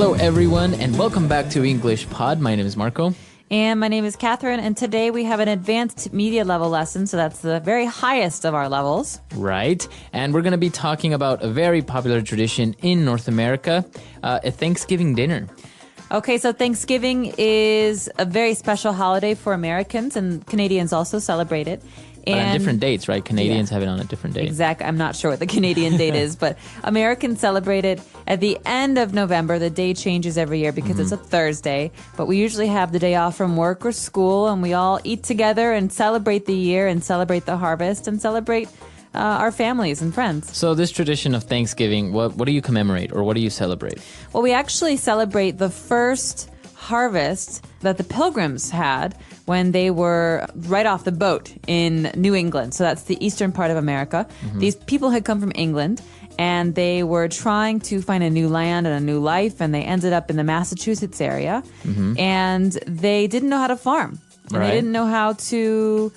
Hello, everyone, and welcome back to English Pod. My name is Marco. And my name is Catherine, and today we have an advanced media level lesson, so that's the very highest of our levels. Right, and we're going to be talking about a very popular tradition in North America, a Thanksgiving dinner. Okay, so Thanksgiving is a very special holiday for Americans, and Canadians also celebrate it. But on different dates, right? Canadians have it on a different date. Exactly. I'm not sure what the Canadian date is, but Americans celebrate it at the end of November. The day changes every year because it's a Thursday, but we usually have the day off from work or school, and we all eat together and celebrate the year and celebrate the harvest and celebrate our families and friends. So this tradition of Thanksgiving, what do you commemorate or what do you celebrate? Well, we actually celebrate the first harvest that the Pilgrims had when they were right off the boat in New England. So that's the eastern part of America. These people had come from England, and they were trying to find a new land and a new life, and they ended up in the Massachusetts area. And they didn't know how to farm. And they didn't know how to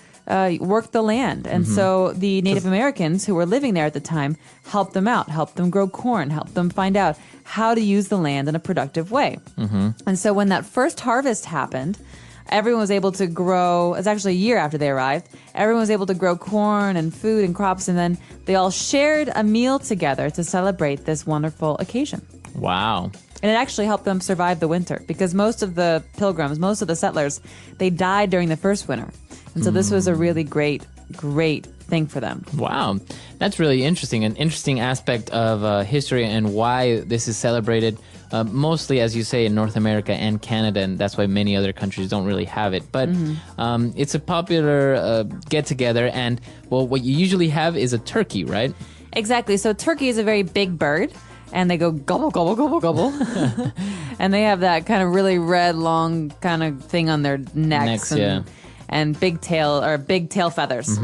work the land. And so the Native Americans who were living there at the time helped them out, helped them grow corn, helped them find out how to use the land in a productive way. And so when that first harvest happened, everyone was able to grow, it's actually a year after they arrived, everyone was able to grow corn and food and crops, and then they all shared a meal together to celebrate this wonderful occasion. Wow. And it actually helped them survive the winter because most of the Pilgrims, most of the settlers, they died during the first winter. And so this was a really great thing for them. Wow. That's really interesting. An interesting aspect of history and why this is celebrated mostly, as you say, in North America and Canada, and that's why many other countries don't really have it. But it's a popular get-together, and, well, what you usually have is a turkey, right? Exactly. So turkey is a very big bird, and they go gobble, gobble, gobble, gobble. And they have that kind of really red, long kind of thing on their necks. And big tail feathers.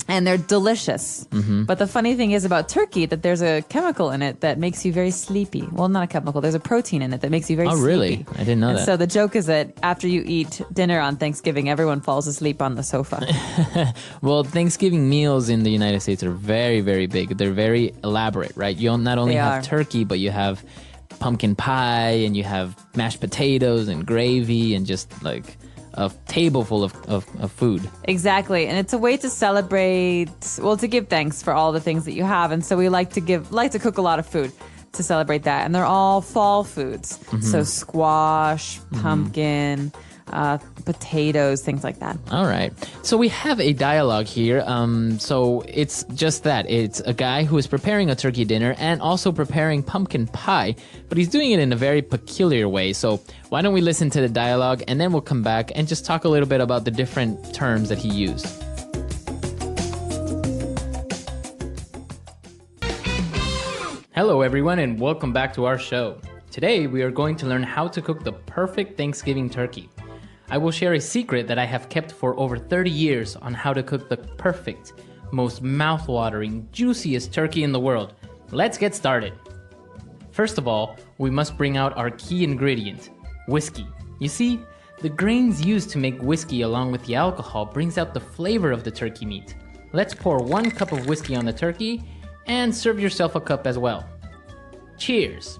And they're delicious. But the funny thing is about turkey that there's a chemical in it that makes you very sleepy. Well, not a chemical. There's a protein in it that makes you very sleepy. Oh, really? I didn't know that. So the joke is that after you eat dinner on Thanksgiving, everyone falls asleep on the sofa. Well, Thanksgiving meals in the United States are very, very big. They're very elaborate, right? You not only have turkey, but you have pumpkin pie, and you have mashed potatoes and gravy, and just like a table full of food. Exactly. And it's a way to celebrate, well, to give thanks for all the things that you have. And so we like to cook a lot of food to celebrate that. And they're all fall foods. So squash, pumpkin, potatoes, things like that. All right. So we have a dialogue here. So it's just that. It's a guy who is preparing a turkey dinner and also preparing pumpkin pie, but he's doing it in a very peculiar way. So why don't we listen to the dialogue, and then we'll come back and just talk a little bit about the different terms that he used. Hello, everyone, and welcome back to our show. Today, we are going to learn how to cook the perfect Thanksgiving turkey. I will share a secret that I have kept for over 30 years on how to cook the perfect, most mouth-watering, juiciest turkey in the world. Let's get started. First of all, we must bring out our key ingredient, whiskey. You see, the grains used to make whiskey along with the alcohol brings out the flavor of the turkey meat. Let's pour 1 cup of whiskey on the turkey and serve yourself a cup as well. Cheers.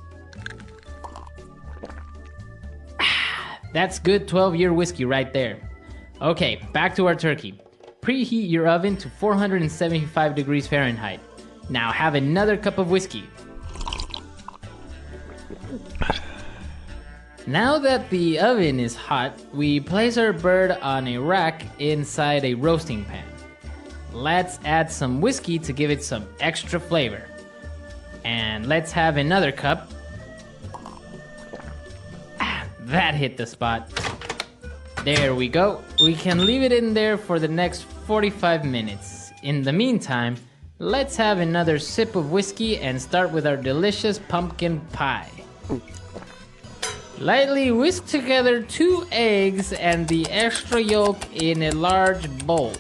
That's good 12-year whiskey right there. Okay, back to our turkey. Preheat your oven to 475 degrees Fahrenheit. Now have another cup of whiskey. Now that the oven is hot, we place our bird on a rack inside a roasting pan. Let's add some whiskey to give it some extra flavor. And let's have another cup. That hit the spot. There we go. We can leave it in there for the next 45 minutes. In the meantime, let's have another sip of whiskey and start with our delicious pumpkin pie. Lightly whisk together 2 eggs and the extra yolk in a large bowl.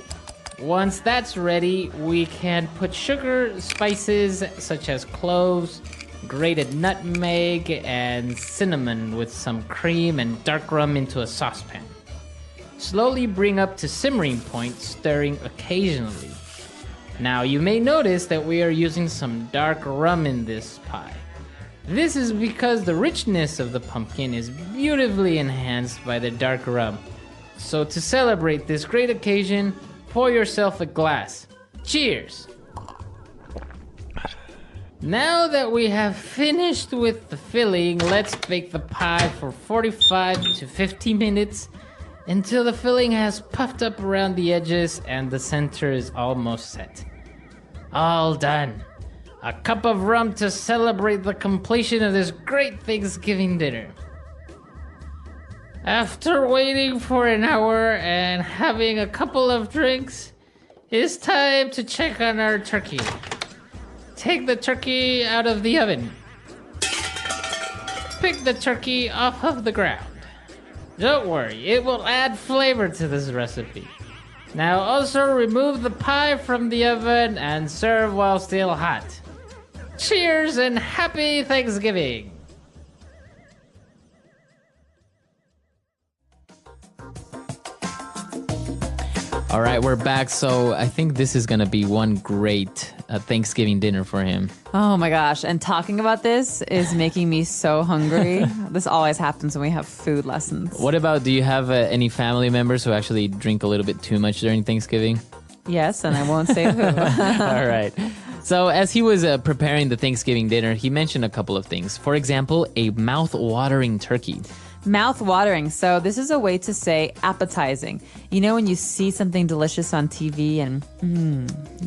Once that's ready, we can put sugar, spices such as cloves, grated nutmeg, and cinnamon with some cream and dark rum into a saucepan. Slowly bring up to simmering point, stirring occasionally. Now you may notice that we are using some dark rum in this pie. This is because the richness of the pumpkin is beautifully enhanced by the dark rum. So to celebrate this great occasion, pour yourself a glass. Cheers! Now that we have finished with the filling, let's bake the pie for 45 to 50 minutes until the filling has puffed up around the edges and the center is almost set. All done. A cup of rum to celebrate the completion of this great Thanksgiving dinner. After waiting for an hour and having a couple of drinks, it's time to check on our turkey. Take the turkey out of the oven. Pick the turkey off of the ground. Don't worry, it will add flavor to this recipe. Now also remove the pie from the oven and serve while still hot. Cheers and happy Thanksgiving! All right, we're back. So I think this is going to be one great Thanksgiving dinner for him. Oh my gosh. And talking about this is making me so hungry. This always happens when we have food lessons. What about, do you have any family members who actually drink a little bit too much during Thanksgiving? Yes, and I won't say who. All right. So as he was preparing the Thanksgiving dinner, he mentioned a couple of things. For example, a mouth-watering turkey. Mouth-watering. So this is a way to say appetizing. You know when you see something delicious on TV and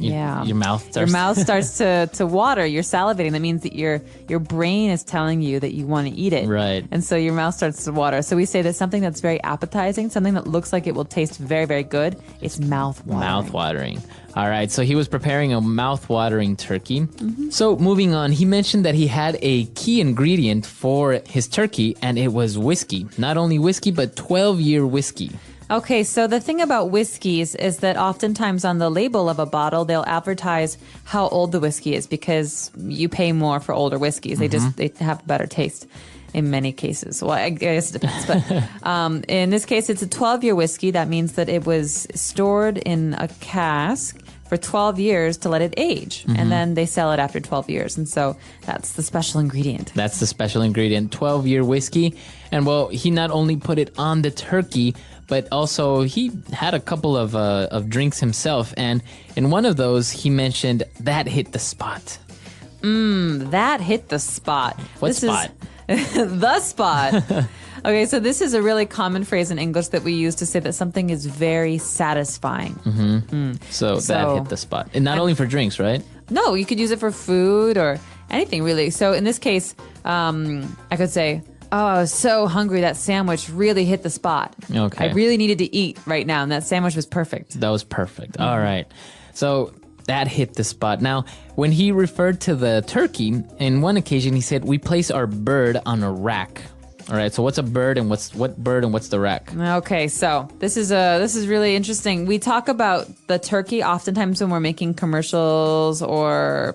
Your mouth starts to water. You're salivating. That means that your brain is telling you that you want to eat it. Right. And so your mouth starts to water. So we say that something that's very appetizing, something that looks like it will taste very, very good, it's mouth-watering. Mouth-watering. All right, so he was preparing a mouth-watering turkey. Mm-hmm. So moving on, he mentioned that he had a key ingredient for his turkey, and it was whiskey. Not only whiskey, but 12-year whiskey. Okay, so the thing about whiskeys is that oftentimes on the label of a bottle, they'll advertise how old the whiskey is because you pay more for older whiskeys. They have a better taste in many cases. Well, I guess it depends. But in this case, it's a 12-year whiskey. That means that it was stored in a cask for 12 years to let it age. Mm-hmm. And then they sell it after 12 years. And so that's the special ingredient. That's the special ingredient, 12-year whiskey. And well, he not only put it on the turkey, but also he had a couple of drinks himself. And in one of those, he mentioned that hit the spot. That hit the spot. What spot? The spot. Okay, so this is a really common phrase in English that we use to say that something is very satisfying. Mm-hmm. So that hit the spot. And not only for drinks, right? No, you could use it for food or anything, really. So in this case, I could say, oh, I was so hungry. That sandwich really hit the spot. Okay. I really needed to eat right now, and that sandwich was perfect. That was perfect. Mm-hmm. All right. So that hit the spot. Now, when he referred to the turkey, in one occasion he said, we place our bird on a rack. All right, so what's a bird and what's the rack? Okay, so this is really interesting. We talk about the turkey oftentimes when we're making commercials or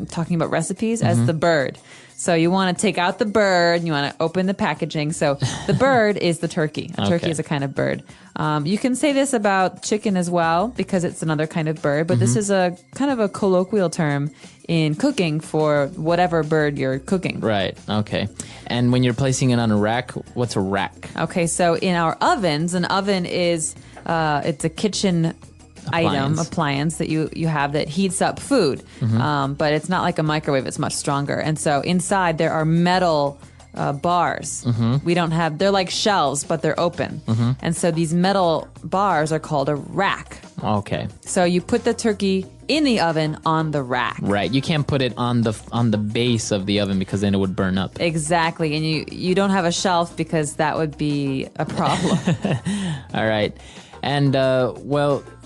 talking about recipes as the bird. So you want to take out the bird and you want to open the packaging. So the bird is the turkey. A turkey is a kind of bird. You can say this about chicken as well because it's another kind of bird, but this is a kind of a colloquial term in cooking for whatever bird you're cooking. Right. Okay. And when you're placing it on a rack, what's a rack? Okay. So in our ovens, an oven is it's a kitchen appliance that you have that heats up food. But it's not like a microwave. It's much stronger. And so inside there are metal bars. They're like shelves, but they're open. And so these metal bars are called a rack. Okay. So you put the turkey in the oven on the rack. Right. You can't put it on the base of the oven because then it would burn up. Exactly. And you don't have a shelf because that would be a problem. All right. And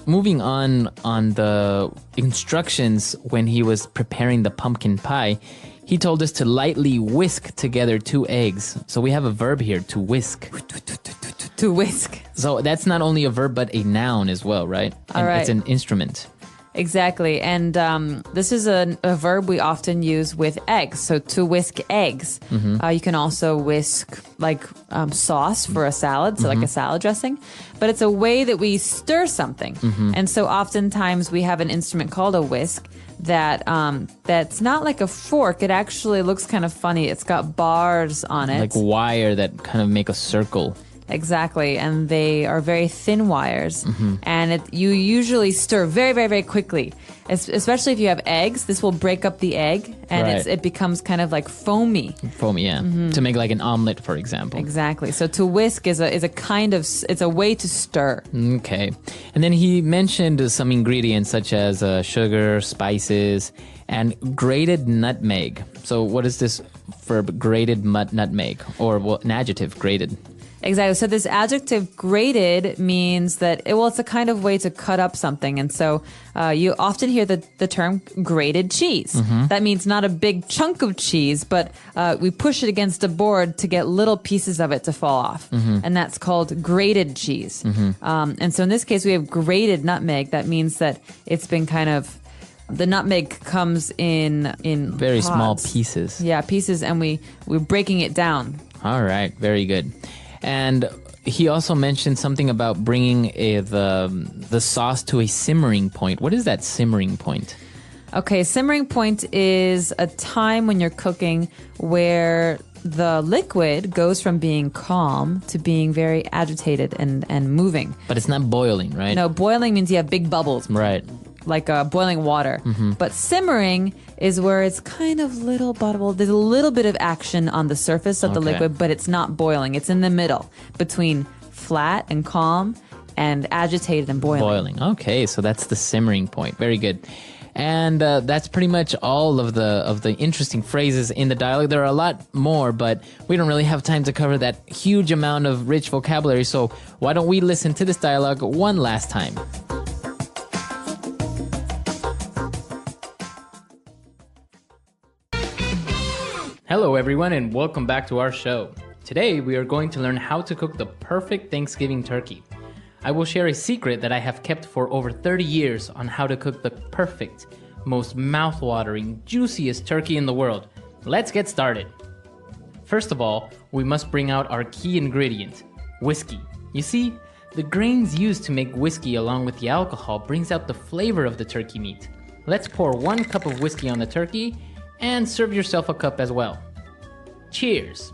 moving on the instructions when he was preparing the pumpkin pie, he told us to lightly whisk together 2 eggs. So we have a verb here, to whisk. To whisk. So that's not only a verb, but a noun as well, right? All right. It's an instrument. Exactly. And this is a verb we often use with eggs. So to whisk eggs. You can also whisk like sauce for a salad, so like a salad dressing. But it's a way that we stir something. And so oftentimes we have an instrument called a whisk that's not like a fork. It actually looks kind of funny. It's got bars on it. Like wire that kind of make a circle. Exactly, and they are very thin wires, and you usually stir very, very, very quickly, especially if you have eggs. This will break up the egg, and Right. it becomes kind of like foamy. Foamy, yeah. To make like an omelet, for example. Exactly. So to whisk is a kind of, it's a way to stir. Okay. And then he mentioned some ingredients such as sugar, spices, and grated nutmeg. So what is this verb, grated nutmeg? Or an adjective, grated? Exactly. So this adjective grated means that, it's a kind of way to cut up something. And so you often hear the term grated cheese. That means not a big chunk of cheese, but we push it against a board to get little pieces of it to fall off. And that's called grated cheese. And so in this case, we have grated nutmeg. That means that it's been kind of, the nutmeg comes in Very pods. small pieces. Yeah, pieces, and we're breaking it down. All right. Very good. And he also mentioned something about bringing the sauce to a simmering point. What is that simmering point? Okay, simmering point is a time when you're cooking where the liquid goes from being calm to being very agitated and moving. But it's not boiling, right? No, boiling means you have big bubbles. Right. Like boiling water. But simmering is where it's kind of little bubble. There's a little bit of action on the surface of the Okay. liquid, but it's not boiling. It's in the middle between flat and calm and agitated and boiling. Boiling. Okay, so that's the simmering point. Very good. And that's pretty much all of the interesting phrases in the dialogue. There are a lot more, but we don't really have time to cover that huge amount of rich vocabulary. So why don't we listen to this dialogue one last time? Hello, everyone, and welcome back to our show. Today, we are going to learn how to cook the perfect Thanksgiving turkey. I will share a secret that I have kept for over 30 years on how to cook the perfect, most mouth-watering, juiciest turkey in the world. Let's get started. First of all, we must bring out our key ingredient, whiskey. You see, the grains used to make whiskey along with the alcohol brings out the flavor of the turkey meat. Let's pour 1 cup of whiskey on the turkey and serve yourself a cup as well. Cheers.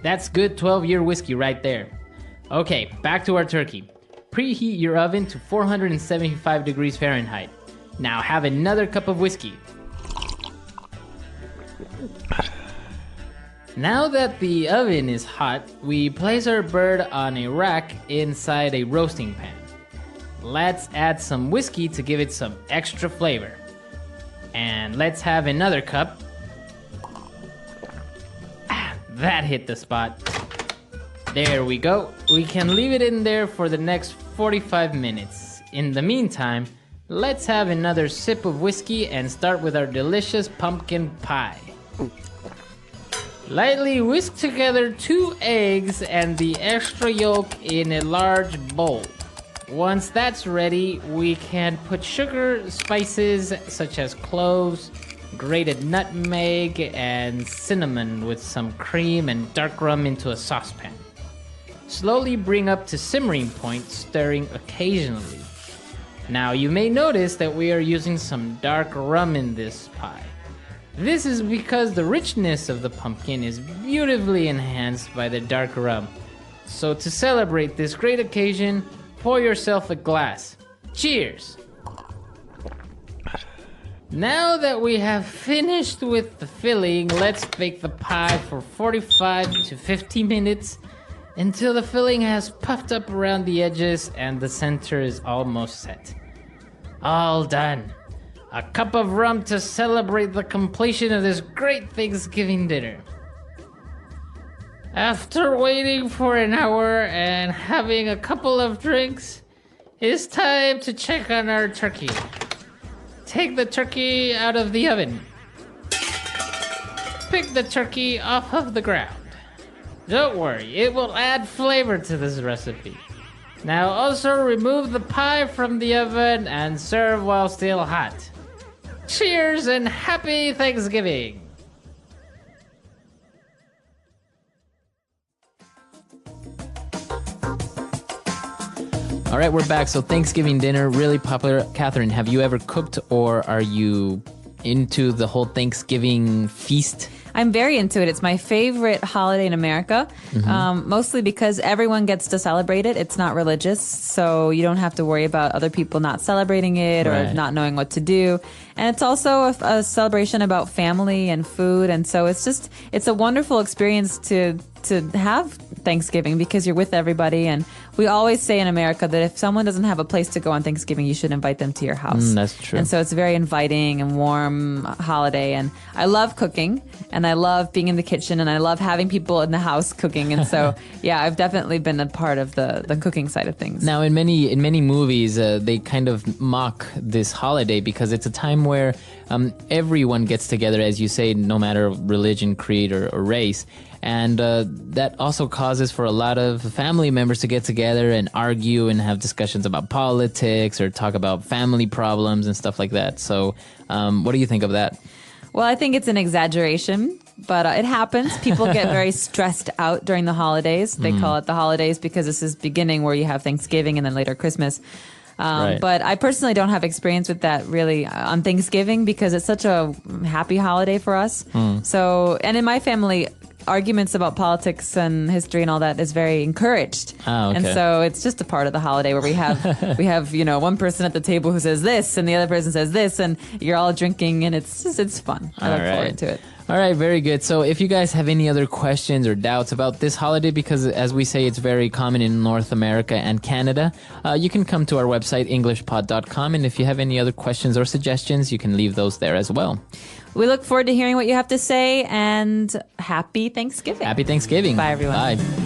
That's good 12-year whiskey right there. Okay, back to our turkey. Preheat your oven to 475 degrees Fahrenheit. Now have another cup of whiskey. Now that the oven is hot, we place our bird on a rack inside a roasting pan. Let's add some whiskey to give it some extra flavor. And let's have another cup. That hit the spot. There we go. We can leave it in there for the next 45 minutes. In the meantime, let's have another sip of whiskey and start with our delicious pumpkin pie. Lightly whisk together 2 eggs and the extra yolk in a large bowl. Once that's ready, we can put sugar, spices such as cloves, grated nutmeg, and cinnamon with some cream and dark rum into a saucepan. Slowly bring up to simmering point, stirring occasionally. Now you may notice that we are using some dark rum in this pie. This is because the richness of the pumpkin is beautifully enhanced by the dark rum. So to celebrate this great occasion, pour yourself a glass. Cheers! Now that we have finished with the filling, let's bake the pie for 45 to 50 minutes until the filling has puffed up around the edges and the center is almost set. All done. A cup of rum to celebrate the completion of this great Thanksgiving dinner. After waiting for an hour and having a couple of drinks, it's time to check on our turkey. Take the turkey out of the oven. Pick the turkey off of the ground. Don't worry, it will add flavor to this recipe. Now also remove the pie from the oven and serve while still hot. Cheers and happy Thanksgiving! All right, we're back. So Thanksgiving dinner, really popular. Catherine, have you ever cooked or are you into the whole Thanksgiving feast? I'm very into it. It's my favorite holiday in America, mostly because everyone gets to celebrate it. It's not religious, so you don't have to worry about other people not celebrating it or not knowing what to do. And it's also a celebration about family and food. And so it's a wonderful experience to have Thanksgiving because you're with everybody. And we always say in America that if someone doesn't have a place to go on Thanksgiving, you should invite them to your house. That's true. And so it's a very inviting and warm holiday. And I love cooking and I love being in the kitchen and I love having people in the house cooking. And so, yeah, I've definitely been a part of the cooking side of things. Now, in many movies, they kind of mock this holiday because it's a time where everyone gets together, as you say, no matter religion, creed, or race. And that also causes for a lot of family members to get together and argue and have discussions about politics or talk about family problems and stuff like that. So what do you think of that? Well, I think it's an exaggeration, but it happens. People get very stressed out during the holidays. They call it the holidays because this is beginning where you have Thanksgiving and then later Christmas. But I personally don't have experience with that really on Thanksgiving because it's such a happy holiday for us. So, and in my family, arguments about politics and history and all that is very encouraged. Oh, okay. And so it's just a part of the holiday where we have one person at the table who says this and the other person says this and you're all drinking and it's fun. I look forward to it. All right, very good. So if you guys have any other questions or doubts about this holiday, because as we say, it's very common in North America and Canada, you can come to our website, englishpod.com. And if you have any other questions or suggestions, you can leave those there as well. We look forward to hearing what you have to say and happy Thanksgiving. Happy Thanksgiving. Bye, everyone. Bye.